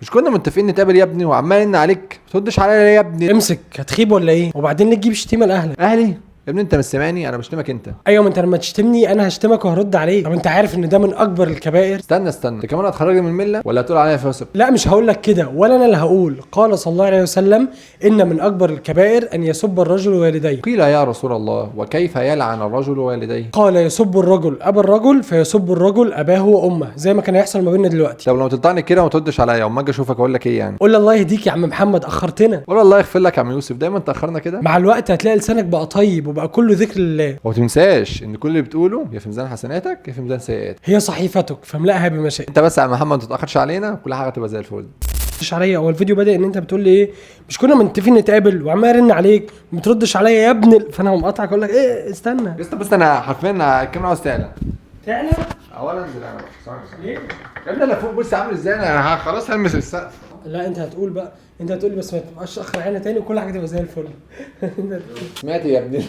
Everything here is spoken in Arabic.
مش كنا متفقين نتقابل يا ابني وعمال ان عليك ما تردش عليا ليه يا ابني؟ امسك، هتخيب ولا ايه؟ وبعدين ليه تجيب شتيمه لاهلك؟ اهلي يا ابني، انت مش سامعني؟ انا بشتمك انت. ايوه، ما انت لما تشتمني انا هشتمك وهرد عليك. طب انت عارف ان ده من اكبر الكبائر؟ استنى انت كمان هتخرجني من المله ولا هتقول عليا فاسق؟ لا مش هقول لك كده، ولا انا اللي هقول. قال صلى الله عليه وسلم ان من اكبر الكبائر ان يسب الرجل والديه. قيل يا رسول الله وكيف يلعن الرجل والديه؟ قال يسب الرجل ابا الرجل فيسب الرجل اباه وامه، زي ما كان هيحصل ما بيننا دلوقتي. طب لو تطعني كده وما تردش عليا وما اجي اشوفك اقول لك ايه يعني؟ قول الله يهديك يا عم محمد، اخرتنا. قول الله يغفر لك يا عم يوسف، دايما تاخرنا كده. مع الوقت هتلاقي لسانك بقى طيب وبقى كله ذكر لله. وما تنساش ان كل اللي بتقوله يا في ميزان حسناتك يا في ميزان سيئاتك. هي صحيفتك فاملأها بما شئت. انت بس يا عم محمد ما تتاخرش علينا، كل حاجه تبقى زي الفل. مش عليا. هو الفيديو بادئ ان انت بتقول لي ايه؟ مش كنا متفقين نتقابل وعمال ارن عليك ما بتردش عليا يا ابن فانا مقاطعك اقول لك ايه استنى. بس انا حرفيا الكاميرا عاوز تعلى. تعلى؟ اولا انزل انا بقى. ليه؟ يا ابني انا فوق بص عامل ازاي، انا خلاص هلمس السقف. لا انت هتقول بقى، انت هتقول لي بس ما تبقاش اخر عينه تاني وكل حاجه تبقى زي الفل. انت هتقول. سمعت يا ابني؟